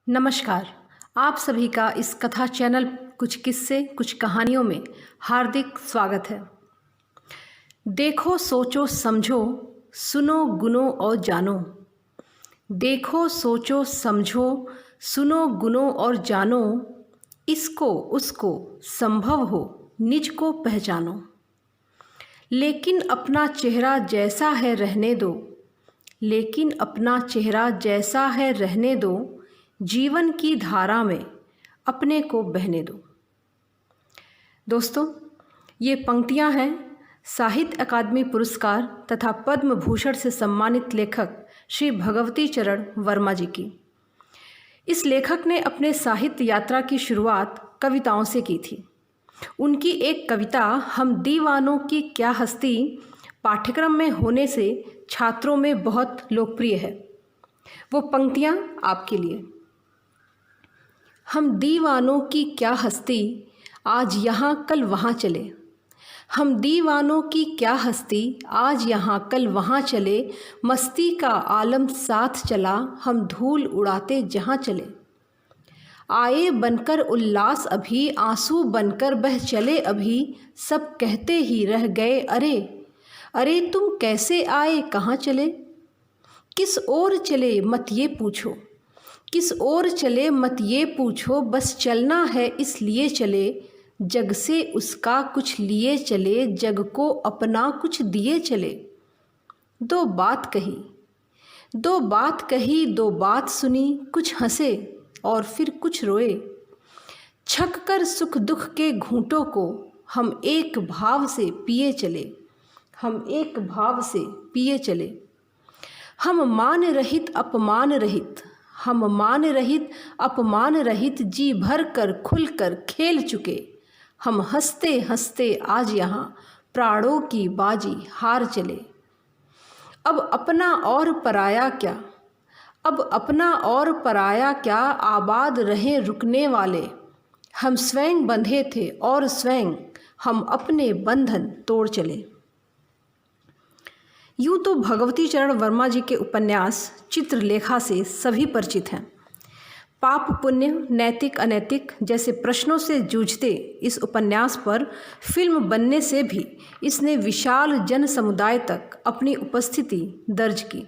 नमस्कार। आप सभी का इस कथा चैनल कुछ किस्से कुछ कहानियों में हार्दिक स्वागत है। देखो सोचो समझो, सुनो गुनो और जानो। देखो सोचो समझो, सुनो गुनो और जानो। इसको उसको संभव हो निज को पहचानो। लेकिन अपना चेहरा जैसा है रहने दो, लेकिन अपना चेहरा जैसा है रहने दो। जीवन की धारा में अपने को बहने दो। दोस्तों, ये पंक्तियां हैं साहित्य अकादमी पुरस्कार तथा पद्म भूषण से सम्मानित लेखक श्री भगवती चरण वर्मा जी की। इस लेखक ने अपने साहित्य यात्रा की शुरुआत कविताओं से की थी। उनकी एक कविता हम दीवानों की क्या हस्ती पाठ्यक्रम में होने से छात्रों में बहुत लोकप्रिय है। वो पंक्तियां आपके लिए। हम दीवानों की क्या हस्ती, आज यहाँ कल वहाँ चले। हम दीवानों की क्या हस्ती, आज यहाँ कल वहाँ चले। मस्ती का आलम साथ चला, हम धूल उड़ाते जहाँ चले। आए बनकर उल्लास अभी, आंसू बनकर बह चले अभी। सब कहते ही रह गए अरे, अरे तुम कैसे आए कहाँ चले। किस ओर चले मत ये पूछो, किस ओर चले मत ये पूछो। बस चलना है इसलिए चले, जग से उसका कुछ लिए चले। जग को अपना कुछ दिए चले। दो बात कही, दो बात कही, दो बात सुनी। कुछ हंसे और फिर कुछ रोए। छक कर सुख दुख के घूंटों को हम एक भाव से पिए चले। हम एक भाव से पिए चले। हम मान रहित अपमान रहित, हम मान रहित अपमान रहित। जी भर कर खुल कर खेल चुके। हम हंसते हंसते आज यहाँ प्राणों की बाजी हार चले। अब अपना और पराया क्या, अब अपना और पराया क्या। आबाद रहे रुकने वाले, हम स्वयं बंधे थे और स्वयं हम अपने बंधन तोड़ चले। यूँ तो भगवती चरण वर्मा जी के उपन्यास चित्रलेखा से सभी परिचित हैं। पाप पुण्य, नैतिक अनैतिक जैसे प्रश्नों से जूझते इस उपन्यास पर फिल्म बनने से भी इसने विशाल जन समुदाय तक अपनी उपस्थिति दर्ज की।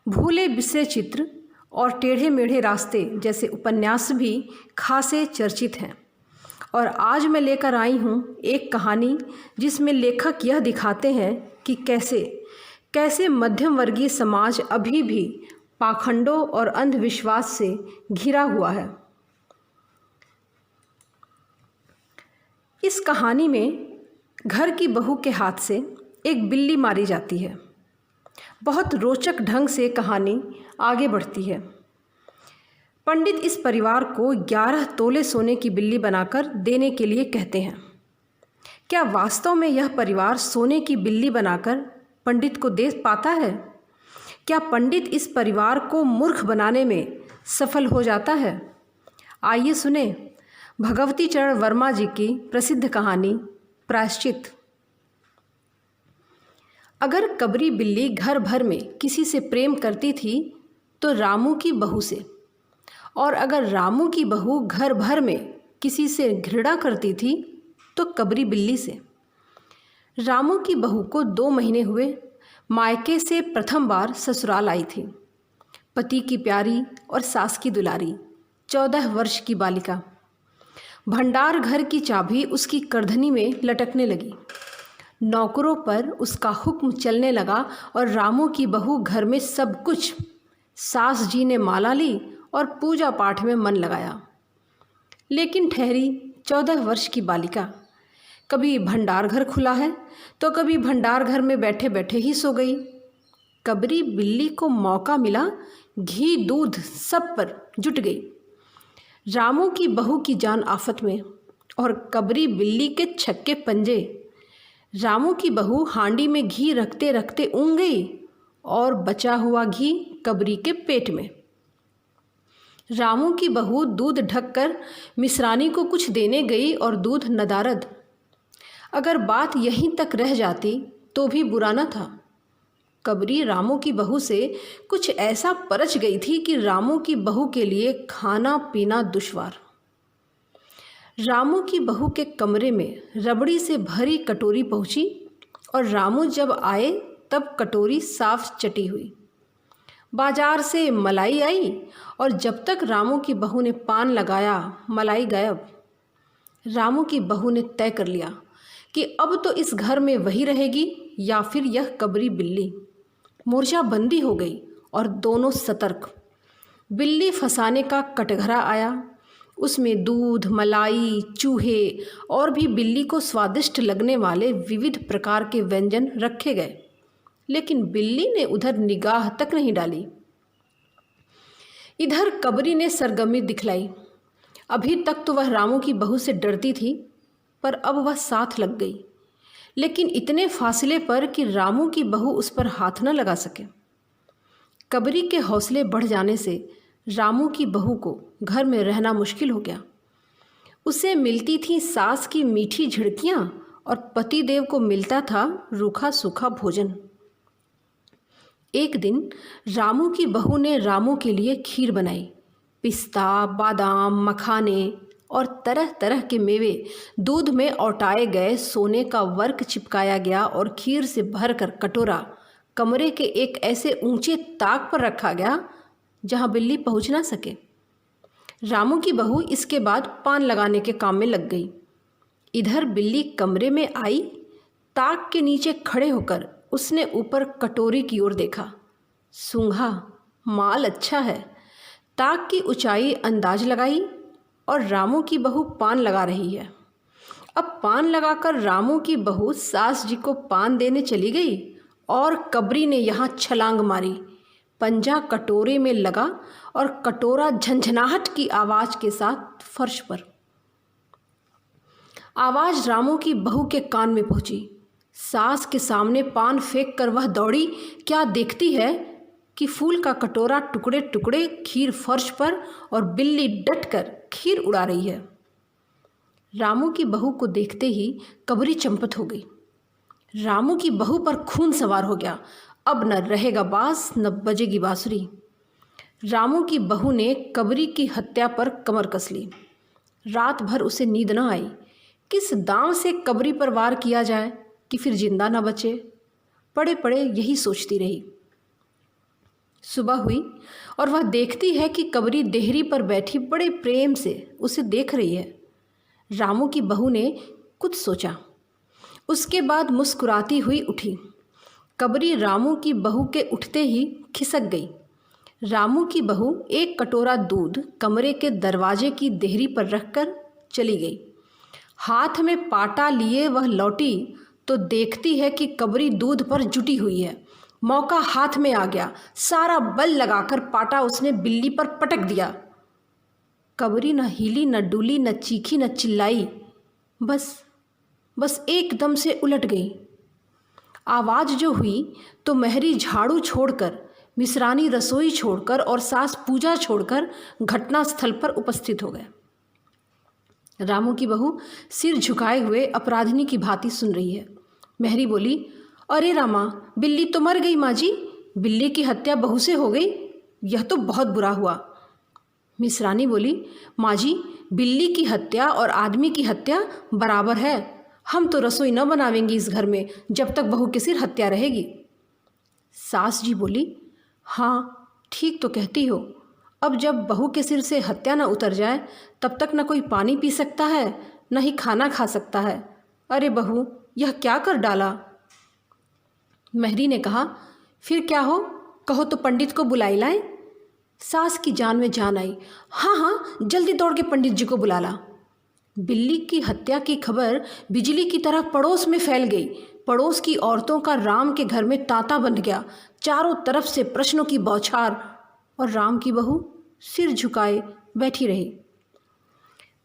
भूले बिसरे चित्र और टेढ़े मेढ़े रास्ते जैसे उपन्यास भी खासे चर्चित हैं। और आज मैं लेकर आई हूँ एक कहानी जिसमें लेखक यह दिखाते हैं कि कैसे मध्यम वर्गीय समाज अभी भी पाखंडों और अंधविश्वास से घिरा हुआ है। इस कहानी में घर की बहू के हाथ से एक बिल्ली मारी जाती है। बहुत रोचक ढंग से कहानी आगे बढ़ती है। पंडित इस परिवार को 11 तोले सोने की बिल्ली बनाकर देने के लिए कहते हैं। क्या वास्तव में यह परिवार सोने की बिल्ली बनाकर पंडित को दे पाता है? क्या पंडित इस परिवार को मूर्ख बनाने में सफल हो जाता है? आइए सुने भगवती चरण वर्मा जी की प्रसिद्ध कहानी प्रायश्चित। अगर कबरी बिल्ली घर भर में किसी से प्रेम करती थी तो रामू की बहू से, और अगर रामू की बहू घर भर में किसी से घृणा करती थी तो कबरी बिल्ली से। रामू की बहू को 2 महीने हुए मायके से प्रथम बार ससुराल आई थी। पति की प्यारी और सास की दुलारी 14 वर्ष की बालिका। भंडार घर की चाबी उसकी करधनी में लटकने लगी। नौकरों पर उसका हुक्म चलने लगा और रामू की बहू घर में सब कुछ। सास जी ने माला ली और पूजा पाठ में मन लगाया। लेकिन ठहरी 14 वर्ष की बालिका। कभी भंडार घर खुला है तो कभी भंडार घर में बैठे बैठे ही सो गई। कबरी बिल्ली को मौका मिला, घी दूध सब पर जुट गई। रामू की बहू की जान आफत में और कबरी बिल्ली के छक्के पंजे। रामू की बहू हांडी में घी रखते रखते ऊँग गई और बचा हुआ घी कबरी के पेट में। रामू की बहू दूध ढककर मिश्रानी को कुछ देने गई और दूध नदारद। अगर बात यहीं तक रह जाती तो भी बुरा न था। कबरी रामू की बहू से कुछ ऐसा परच गई थी कि रामू की बहू के लिए खाना पीना दुश्वार। रामू की बहू के कमरे में रबड़ी से भरी कटोरी पहुंची और रामू जब आए तब कटोरी साफ चटी हुई। बाजार से मलाई आई और जब तक रामू की बहू ने पान लगाया मलाई गायब। रामू की बहू ने तय कर लिया कि अब तो इस घर में वही रहेगी या फिर यह कबरी बिल्ली। मोर्चा बंदी हो गई और दोनों सतर्क। बिल्ली फंसाने का कटघरा आया, उसमें दूध, मलाई, चूहे और भी बिल्ली को स्वादिष्ट लगने वाले विविध प्रकार के व्यंजन रखे गए, लेकिन बिल्ली ने उधर निगाह तक नहीं डाली। इधर कबरी ने सरगर्मी दिखलाई। अभी तक तो वह रामू की बहू से डरती थी, पर अब वह साथ लग गई, लेकिन इतने फासले पर कि रामू की बहू उस पर हाथ न लगा सके। कबरी के हौसले बढ़ जाने से रामू की बहू को घर में रहना मुश्किल हो गया। उसे मिलती थी सास की मीठी झिड़कियाँ और पतिदेव को मिलता था रूखा सूखा भोजन। एक दिन रामू की बहू ने रामू के लिए खीर बनाई। पिस्ता, बादाम, मखाने और तरह तरह के मेवे दूध में औटाए गए सोने का वर्क चिपकाया गया और खीर से भरकर कटोरा कमरे के एक ऐसे ऊंचे ताक पर रखा गया जहां बिल्ली पहुंच ना सके। रामू की बहू इसके बाद पान लगाने के काम में लग गई। इधर बिल्ली कमरे में आई। ताक के नीचे खड़े होकर उसने ऊपर कटोरी की ओर देखा। सूंघा, माल अच्छा है। ताक की ऊंचाई अंदाज लगाई और रामू की बहू पान लगा रही है। अब पान लगाकर रामू की बहू सास जी को पान देने चली गई और कबरी ने यहाँ छलांग मारी। पंजा कटोरे में लगा और कटोरा झंझनाहट की आवाज़ के साथ फर्श पर। आवाज़ रामू की बहू के कान में पहुंची। सास के सामने पान फेंक कर वह दौड़ी। क्या देखती है कि फूल का कटोरा टुकड़े टुकड़े, खीर फर्श पर और बिल्ली डटकर खीर उड़ा रही है। रामू की बहू को देखते ही कबरी चंपत हो गई। रामू की बहू पर खून सवार हो गया। अब न रहेगा बांस न बजेगी बांसुरी। रामू की बहू ने कबरी की हत्या पर कमर कस ली। रात भर उसे नींद न आई। किस दांव से कबरी पर वार किया जाए कि फिर जिंदा न बचे। पड़े पड़े यही सोचती रही। सुबह हुई और वह देखती है कि कबरी देहरी पर बैठी बड़े प्रेम से उसे देख रही है। रामू की बहू ने कुछ सोचा, उसके बाद मुस्कुराती हुई उठी। कबरी रामू की बहू के उठते ही खिसक गई। रामू की बहू एक कटोरा दूध कमरे के दरवाजे की देहरी पर रखकर चली गई। हाथ में पाटा लिए वह लौटी तो देखती है कि कबरी दूध पर जुटी हुई है। मौका हाथ में आ गया। सारा बल लगाकर पाटा उसने बिल्ली पर पटक दिया। कबरी न हिली, न डुली, न चीखी, न चिल्लाई। बस एकदम से उलट गई। आवाज़ जो हुई तो महरी झाड़ू छोड़कर, मिसरानी रसोई छोड़कर और सास पूजा छोड़कर घटनास्थल पर उपस्थित हो गए। रामू की बहू सिर झुकाए हुए अपराधिनी की भांति सुन रही है। महरी बोली, अरे रामा, बिल्ली तो मर गई माँ जी। बिल्ली की हत्या बहू से हो गई, यह तो बहुत बुरा हुआ। मिसरानी बोली, माँ जी, बिल्ली की हत्या और आदमी की हत्या बराबर है। हम तो रसोई न बनावेंगी इस घर में जब तक बहू के सिर हत्या रहेगी। सास जी बोली, हाँ ठीक तो कहती हो। अब जब बहू के सिर से हत्या न उतर जाए तब तक न कोई पानी पी सकता है न ही खाना खा सकता है। अरे बहू, यह क्या कर डाला। महरी ने कहा, फिर क्या हो, कहो तो पंडित को बुलाई लाए। सास की जान में जान आई। हाँ, जल्दी दौड़ के पंडित जी को बुला ला। बिल्ली की हत्या की खबर बिजली की तरह पड़ोस में फैल गई। पड़ोस की औरतों का राम के घर में तांता बंध गया। चारों तरफ से प्रश्नों की बौछार और राम की बहू सिर झुकाए बैठी रही।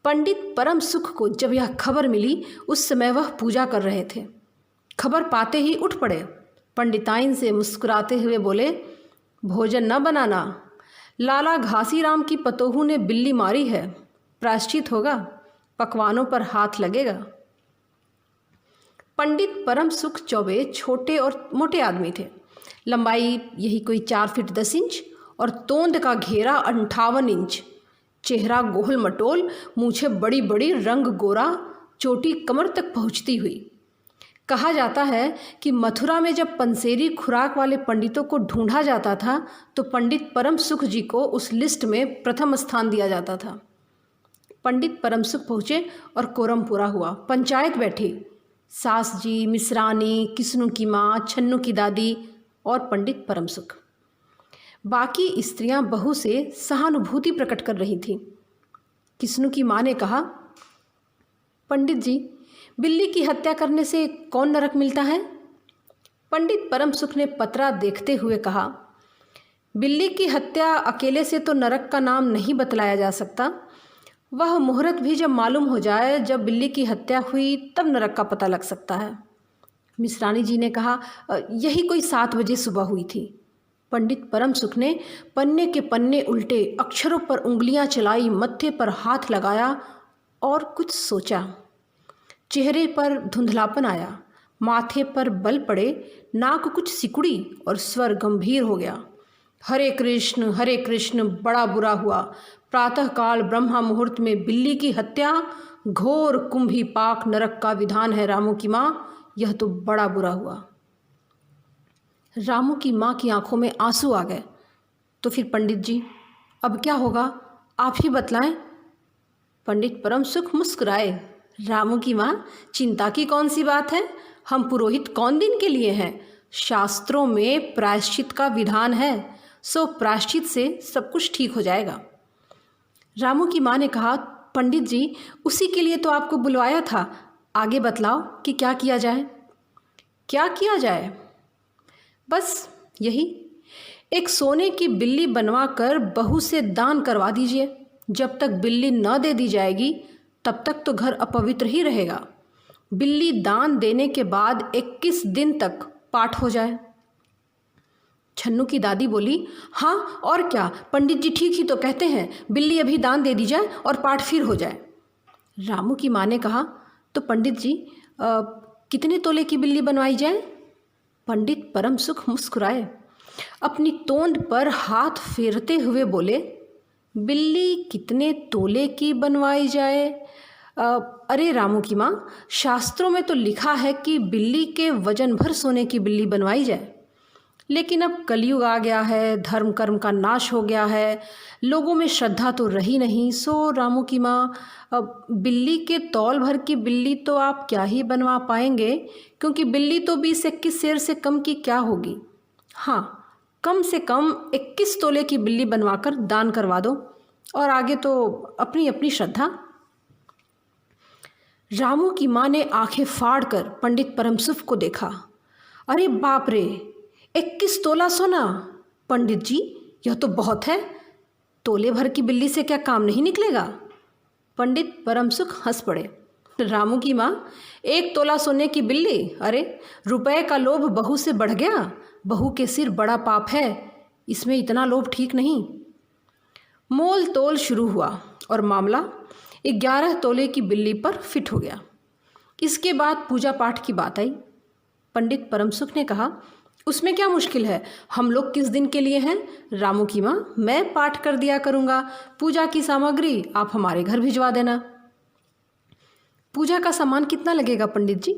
पंडित परम सुख को जब यह खबर मिली उस समय वह पूजा कर रहे थे। खबर पाते ही उठ पड़े। पंडिताइन से मुस्कुराते हुए बोले, भोजन न बनाना, लाला घासीराम की पतोहू ने बिल्ली मारी है, प्रायश्चित होगा, पकवानों पर हाथ लगेगा। पंडित परम सुख चौबे छोटे और मोटे आदमी थे। लंबाई यही कोई 4 फीट 10 इंच और तोंद का घेरा 58 इंच। चेहरा गोल मटोल, मूछें बड़ी बड़ी, रंग गोरा, चोटी कमर तक पहुँचती हुई। कहा जाता है कि मथुरा में जब पंसेरी खुराक वाले पंडितों को ढूंढा जाता था तो पंडित परम सुख जी को उस लिस्ट में प्रथम स्थान दिया जाता था। पंडित परम सुख पहुँचे और कोरम पूरा हुआ। पंचायत बैठी। सास जी, मिश्रानी, किस्नू की माँ, छन्नू की दादी और पंडित परम सुख। बाकी स्त्रियां बहू से सहानुभूति प्रकट कर रही थीं। किस्नू की माँ ने कहा, पंडित जी, बिल्ली की हत्या करने से कौन नरक मिलता है? पंडित परम सुख ने पतरा देखते हुए कहा, बिल्ली की हत्या अकेले से तो नरक का नाम नहीं बतलाया जा सकता। वह मुहूर्त भी जब मालूम हो जाए, जब बिल्ली की हत्या हुई, तब नरक का पता लग सकता है। मिश्रानी जी ने कहा, यही कोई 7 बजे सुबह हुई थी। पंडित परम सुख ने पन्ने के पन्ने उल्टे, अक्षरों पर उंगलियां चलाई, मत्थे पर हाथ लगाया और कुछ सोचा। चेहरे पर धुंधलापन आया, माथे पर बल पड़े, नाक कुछ सिकुड़ी और स्वर गंभीर हो गया। हरे कृष्ण, बड़ा बुरा हुआ। प्रातःकाल ब्रह्मा मुहूर्त में बिल्ली की हत्या घोर कुंभी पाक नरक का विधान है रामू की माँ, यह तो बड़ा बुरा हुआ। रामू की माँ की आंखों में आंसू आ गए। तो फिर पंडित जी, अब क्या होगा, आप ही बतलाएं। पंडित परम सुख मुस्कुराए। रामू की माँ, चिंता की कौन सी बात है, हम पुरोहित कौन दिन के लिए हैं। शास्त्रों में प्रायश्चित का विधान है, सो प्रायश्चित से सब कुछ ठीक हो जाएगा। रामू की माँ ने कहा, पंडित जी, उसी के लिए तो आपको बुलवाया था, आगे बतलाओ कि क्या किया जाए। क्या किया जाए? बस यही, एक सोने की बिल्ली बनवा कर बहू से दान करवा दीजिए। जब तक बिल्ली न दे दी जाएगी तब तक तो घर अपवित्र ही रहेगा। बिल्ली दान देने के बाद 21 दिन तक पाठ हो जाए। छन्नू की दादी बोली, हाँ और क्या, पंडित जी ठीक ही तो कहते हैं, बिल्ली अभी दान दे दी जाए और पाठ फिर हो जाए। रामू की माँ ने कहा, तो पंडित जी कितने तोले की बिल्ली बनवाई जाए? पंडित परम सुख मुस्कुराए। अपनी तोंद पर हाथ फेरते हुए बोले, बिल्ली कितने तोले की बनवाई जाए? अरे रामू की माँ, शास्त्रों में तो लिखा है कि बिल्ली के वजन भर सोने की बिल्ली बनवाई जाए, लेकिन अब कलयुग आ गया है, धर्म कर्म का नाश हो गया है, लोगों में श्रद्धा तो रही नहीं। सो रामू की माँ, अब बिल्ली के तौल भर की बिल्ली तो आप क्या ही बनवा पाएंगे, क्योंकि बिल्ली तो 20-21 सेर से कम की क्या होगी। हाँ, कम से कम 21 तोले की बिल्ली बनवाकर दान करवा दो, और आगे तो अपनी अपनी श्रद्धा। रामू की माँ ने आंखें फाड़कर पंडित परमसुख को देखा। अरे बाप रे, 21 तोला सोना! पंडित जी, यह तो बहुत है। तोले भर की बिल्ली से क्या काम नहीं निकलेगा? पंडित परमसुख हंस पड़े। रामू की माँ, 1 तोला सोने की बिल्ली? अरे, रुपए का लोभ बहू से बढ़ गया। बहू के सिर बड़ा पाप है, इसमें इतना लोभ ठीक नहीं। मोल तोल शुरू हुआ और मामला 11 तोले की बिल्ली पर फिट हो गया। इसके बाद पूजा पाठ की बात आई। पंडित परमसुख ने कहा, उसमें क्या मुश्किल है, हम लोग किस दिन के लिए हैं? रामू की माँ, मैं पाठ कर दिया करूँगा, पूजा की सामग्री आप हमारे घर भिजवा देना। पूजा का सामान कितना लगेगा पंडित जी?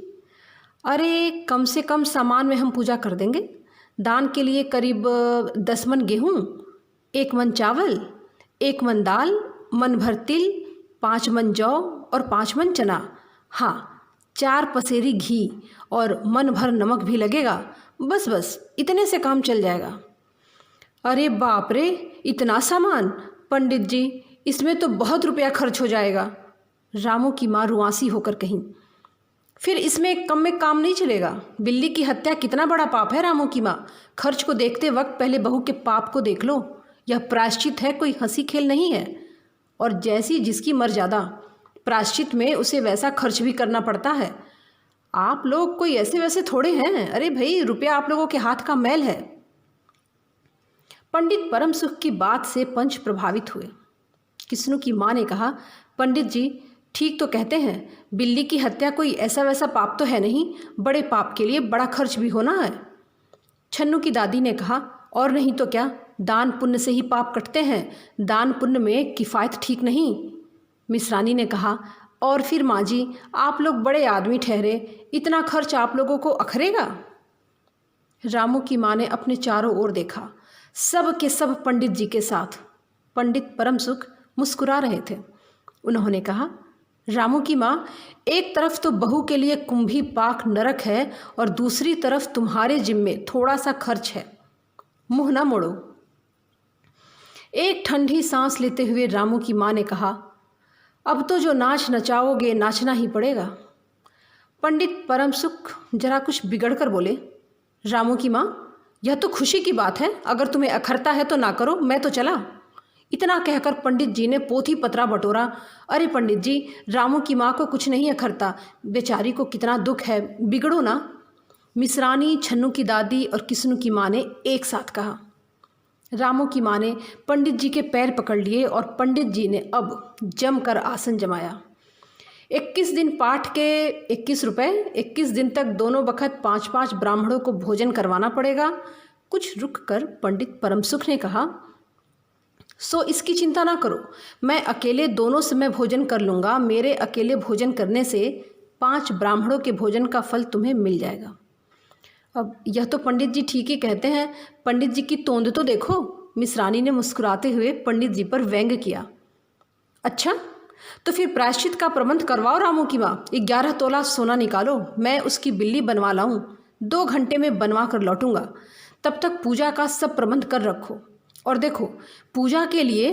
अरे, कम से कम सामान में हम पूजा कर देंगे। दान के लिए करीब 10 मन गेहूँ, 1 मन चावल, 1 मन दाल, मन भर तिल, 5 मन जौ और 5 मन चना। हाँ, 4 पसेरी घी और मन भर नमक भी लगेगा। बस इतने से काम चल जाएगा। अरे बाप रे, इतना सामान! पंडित जी, इसमें तो बहुत रुपया खर्च हो जाएगा। रामू की माँ रुआंसी होकर कहीं। फिर इसमें कम में काम नहीं चलेगा। बिल्ली की हत्या कितना बड़ा पाप है रामू की माँ। खर्च को देखते वक्त पहले बहू के पाप को देख लो। यह प्रायश्चित है, कोई हंसी खेल नहीं है। और जैसी जिसकी मर्यादा, प्रायश्चित में उसे वैसा खर्च भी करना पड़ता है। आप लोग कोई ऐसे वैसे थोड़े हैं। अरे भाई, रुपया आप लोगों के हाथ का मैल है। पंडित परम सुख की बात से पंच प्रभावित हुए। किस्नू की माँ ने कहा, पंडित जी ठीक तो कहते हैं, बिल्ली की हत्या कोई ऐसा वैसा पाप तो है नहीं, बड़े पाप के लिए बड़ा खर्च भी होना है। छन्नू की दादी ने कहा, और नहीं तो क्या, दान पुण्य से ही पाप कटते हैं, दान पुण्य में किफ़ायत ठीक नहीं। मिसरानी ने कहा, और फिर माँ जी, आप लोग बड़े आदमी ठहरे, इतना खर्च आप लोगों को अखरेगा? रामू की माँ ने अपने चारों ओर देखा, सब के सब पंडित जी के साथ। पंडित परमसुख मुस्कुरा रहे थे। उन्होंने कहा, रामू की माँ, एक तरफ तो बहू के लिए कुंभी पाक नरक है और दूसरी तरफ तुम्हारे जिम्मे थोड़ा सा खर्च है, मुंह ना मोड़ो। एक ठंडी सांस लेते हुए रामू की माँ ने कहा, अब तो जो नाच नचाओगे नाचना ही पड़ेगा। पंडित परमसुख जरा कुछ बिगड़ कर बोले, रामू की माँ, यह तो खुशी की बात है, अगर तुम्हें अखरता है तो ना करो, मैं तो चला। इतना कहकर पंडित जी ने पोथी पत्रा बटोरा। अरे पंडित जी, रामू की माँ को कुछ नहीं अखरता, बेचारी को कितना दुख है, बिगड़ो ना। मिसरानी, छन्नू की दादी और किस्नू की माँ ने एक साथ कहा। रामू की माँ ने पंडित जी के पैर पकड़ लिए और पंडित जी ने अब जमकर आसन जमाया। 21 दिन पाठ के 21 रुपये, 21 दिन तक दोनों बखत 5-5 ब्राह्मणों को भोजन करवाना पड़ेगा। कुछ रुक कर पंडित परमसुख ने कहा, सो इसकी चिंता ना करो, मैं अकेले दोनों समय भोजन कर लूँगा। मेरे अकेले भोजन करने से 5 ब्राह्मणों के भोजन का फल तुम्हें मिल जाएगा। अब यह तो पंडित जी ठीक ही कहते हैं, पंडित जी की तोंद तो देखो। मिसरानी ने मुस्कुराते हुए पंडित जी पर व्यंग किया। अच्छा, तो फिर प्रायश्चित का प्रबंध करवाओ रामू की माँ, 11 तोला सोना निकालो, मैं उसकी बिल्ली बनवा लाऊं, 2 घंटे में बनवा कर लौटूंगा। तब तक पूजा का सब प्रबंध कर रखो। और देखो, पूजा के लिए,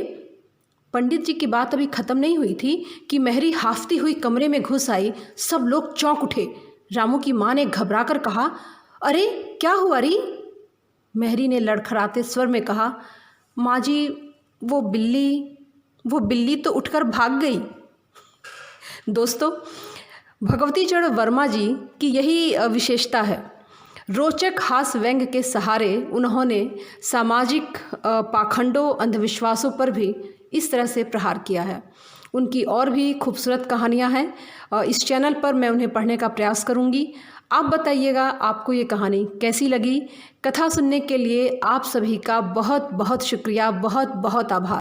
पंडित जी की बात अभी ख़त्म नहीं हुई थी कि मेहरी हाफती हुई कमरे में घुस आई। सब लोग चौंक उठे। रामू की माँ ने घबरा कर कहा, अरे क्या हुआ री? मेहरी ने लड़खड़ाते स्वर में कहा, माँ जी, वो बिल्ली तो उठकर भाग गई। दोस्तों, भगवती चरण वर्मा जी की यही विशेषता है। रोचक हास्य व्यंग के सहारे उन्होंने सामाजिक पाखंडों, अंधविश्वासों पर भी इस तरह से प्रहार किया है। उनकी और भी खूबसूरत कहानियाँ हैं, इस चैनल पर मैं उन्हें पढ़ने का प्रयास करूँगी। आप बताइएगा आपको ये कहानी कैसी लगी। कथा सुनने के लिए आप सभी का बहुत बहुत शुक्रिया, बहुत बहुत आभार।